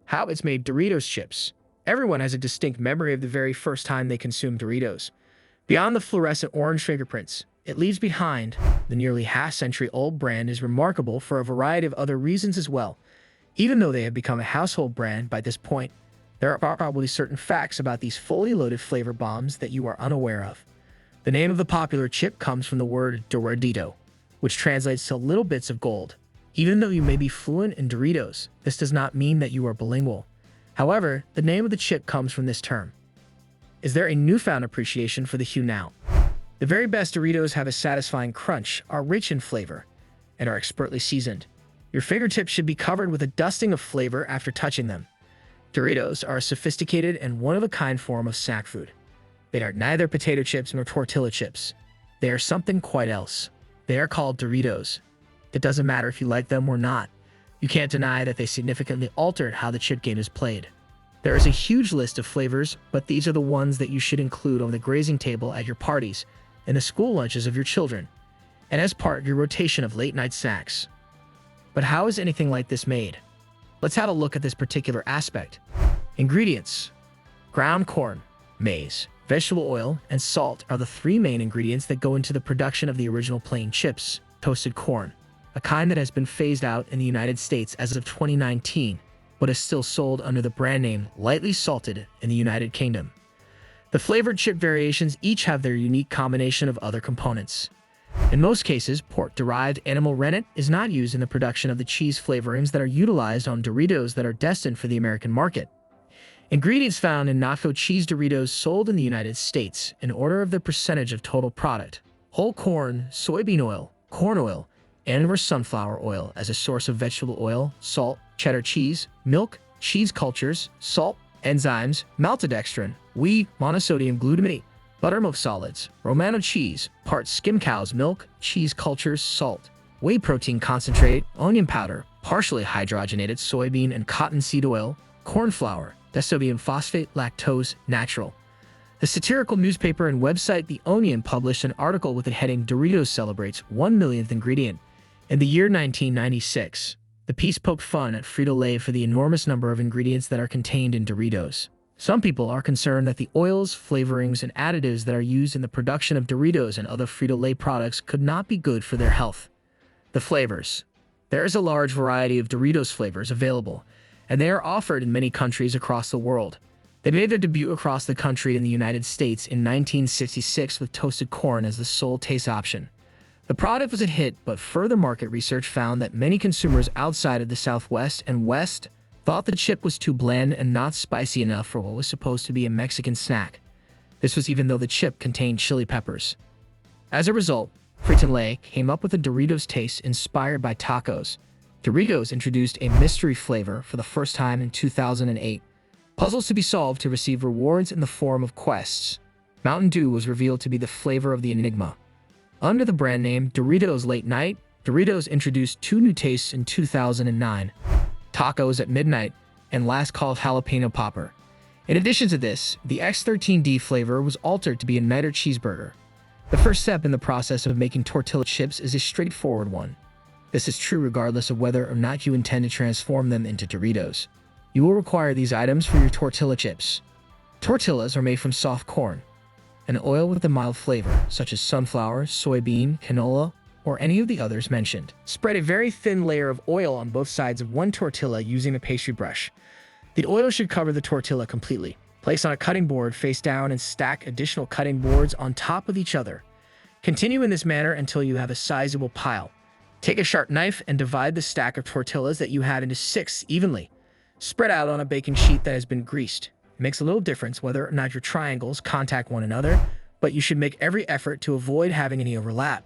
How it's made Doritos Chips. Everyone has a distinct memory of the very first time they consumed Doritos. Beyond the fluorescent orange fingerprints it leaves behind, the nearly half-century-old brand is remarkable for a variety of other reasons as well. Even though they have become a household brand by this point, there are probably certain facts about these fully loaded flavor bombs that you are unaware of. The name of the popular chip comes from the word Dorito, which translates to little bits of gold. Even though you may be fluent in Doritos, this does not mean that you are bilingual. However, the name of the chip comes from this term. Is there a newfound appreciation for the hue now? The very best Doritos have a satisfying crunch, are rich in flavor, and are expertly seasoned. Your fingertips should be covered with a dusting of flavor after touching them. Doritos are a sophisticated and one-of-a-kind form of snack food. They are neither potato chips nor tortilla chips. They are something quite else. They are called Doritos. It doesn't matter if you like them or not. You can't deny that they significantly altered how the chip game is played. There is a huge list of flavors, but these are the ones that you should include on the grazing table at your parties, and the school lunches of your children, and as part of your rotation of late-night snacks. But how is anything like this made? Let's have a look at this particular aspect. Ingredients: ground corn, maize, vegetable oil, and salt are the three main ingredients that go into the production of the original plain chips. Toasted corn, a kind that has been phased out in the United States as of 2019, but is still sold under the brand name Lightly Salted in the United Kingdom. The flavored chip variations each have their unique combination of other components. In most cases, pork-derived animal rennet is not used in the production of the cheese flavorings that are utilized on Doritos that are destined for the American market. Ingredients found in Nacho cheese Doritos sold in the United States in order of the percentage of total product: whole corn, soybean oil, corn oil, and/or sunflower oil as a source of vegetable oil, salt, cheddar cheese, milk, cheese cultures, salt, enzymes, maltodextrin, wheat, monosodium glutamate, buttermilk solids, Romano cheese, parts skim cow's milk, cheese cultures, salt, whey protein concentrate, onion powder, partially hydrogenated soybean and cottonseed oil, corn flour, disodium phosphate, lactose, natural. The satirical newspaper and website The Onion published an article with the heading "Doritos celebrates 1 millionth ingredient." In the year 1996, the piece poked fun at Frito-Lay for the enormous number of ingredients that are contained in Doritos. Some people are concerned that the oils, flavorings, and additives that are used in the production of Doritos and other Frito-Lay products could not be good for their health. The flavors. There is a large variety of Doritos flavors available, and they are offered in many countries across the world. They made their debut across the country in the United States in 1966 with toasted corn as the sole taste option. The product was a hit, but further market research found that many consumers outside of the Southwest and West thought the chip was too bland and not spicy enough for what was supposed to be a Mexican snack. This was even though the chip contained chili peppers. As a result, Frito-Lay came up with a Doritos taste inspired by tacos. Doritos introduced a mystery flavor for the first time in 2008. Puzzles to be solved to receive rewards in the form of quests. Mountain Dew was revealed to be the flavor of the enigma. Under the brand name Doritos Late Night, Doritos introduced two new tastes in 2009: Tacos at Midnight and Last Called Jalapeno Popper. In addition to this, the X13D flavor was altered to be a nighter cheeseburger. The first step in the process of making tortilla chips is a straightforward one. This is true regardless of whether or not you intend to transform them into Doritos. You will require these items for your tortilla chips. Tortillas are made from soft corn. An oil with a mild flavor, such as sunflower, soybean, canola, or any of the others mentioned. Spread a very thin layer of oil on both sides of one tortilla using a pastry brush. The oil should cover the tortilla completely. Place on a cutting board face down and stack additional cutting boards on top of each other. Continue in this manner until you have a sizable pile. Take a sharp knife and divide the stack of tortillas that you have into 6 evenly. Spread out on a baking sheet that has been greased. It makes a little difference whether or not your triangles contact one another, but you should make every effort to avoid having any overlap.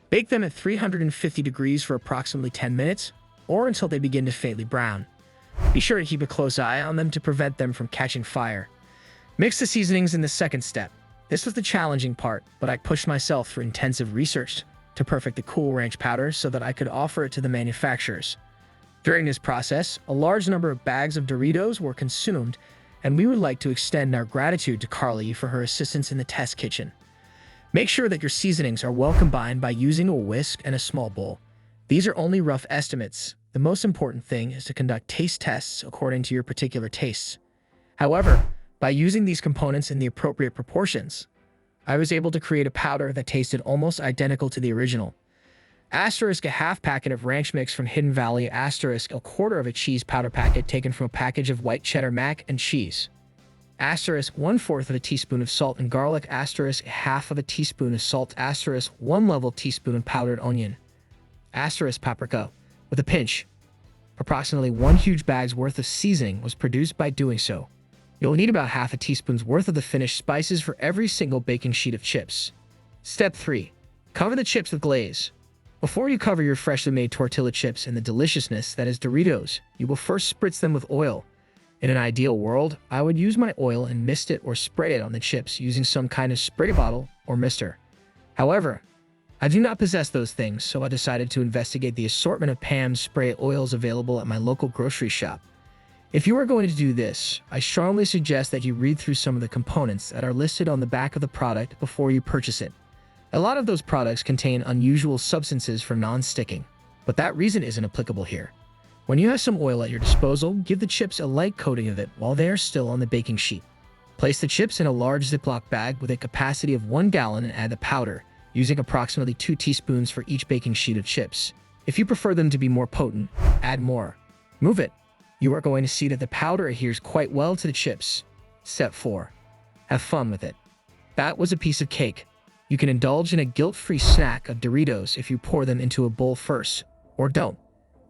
Bake them at 350 degrees for approximately 10 minutes, or until they begin to faintly brown. Be sure to keep a close eye on them to prevent them from catching fire. Mix the seasonings in the second step. This was the challenging part, but I pushed myself through intensive research to perfect the Cool Ranch powder so that I could offer it to the manufacturers. During this process, a large number of bags of Doritos were consumed, and we would like to extend our gratitude to Carly for her assistance in the test kitchen. Make sure that your seasonings are well combined by using a whisk and a small bowl. These are only rough estimates, The most important thing is to conduct taste tests according to your particular tastes. However, by using these components in the appropriate proportions, I was able to create a powder that tasted almost identical to the original. Asterisk a half packet of ranch mix from Hidden Valley, asterisk a quarter of a cheese powder packet taken from a package of white cheddar mac and cheese. Asterisk 1/4 of a teaspoon of salt and garlic, asterisk half of a teaspoon of salt, asterisk 1 level teaspoon of powdered onion, asterisk paprika, with a pinch. Approximately 1 huge bag's worth of seasoning was produced by doing so. You'll need about half a teaspoon's worth of the finished spices for every single baking sheet of chips. Step 3. Cover the chips with glaze. Before you cover your freshly made tortilla chips in the deliciousness that is Doritos, you will first spritz them with oil. In an ideal world, I would use my oil and mist it or spray it on the chips using some kind of spray bottle or mister. However, I do not possess those things, so I decided to investigate the assortment of Pam spray oils available at my local grocery shop. If you are going to do this, I strongly suggest that you read through some of the components that are listed on the back of the product before you purchase it. A lot of those products contain unusual substances for non-sticking, but that reason isn't applicable here. When you have some oil at your disposal, give the chips a light coating of it while they are still on the baking sheet. Place the chips in a large Ziploc bag with a capacity of 1 gallon and add the powder, using approximately 2 teaspoons for each baking sheet of chips. If you prefer them to be more potent, add more. Move it. You are going to see that the powder adheres quite well to the chips. Step 4. Have fun with it. That was a piece of cake. You can indulge in a guilt-free snack of Doritos if you pour them into a bowl first, or don't,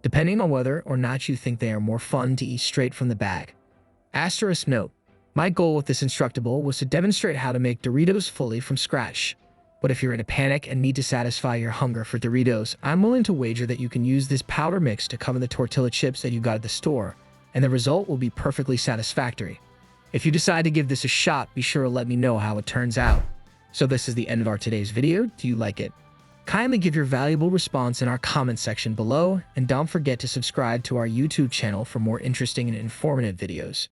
depending on whether or not you think they are more fun to eat straight from the bag. Asterisk note, my goal with this Instructable was to demonstrate how to make Doritos fully from scratch. But if you're in a panic and need to satisfy your hunger for Doritos, I'm willing to wager that you can use this powder mix to cover the tortilla chips that you got at the store, and the result will be perfectly satisfactory. If you decide to give this a shot, be sure to let me know how it turns out. So this is the end of our today's video. Do you like it? Kindly give your valuable response in our comment section below, and don't forget to subscribe to our YouTube channel for more interesting and informative videos.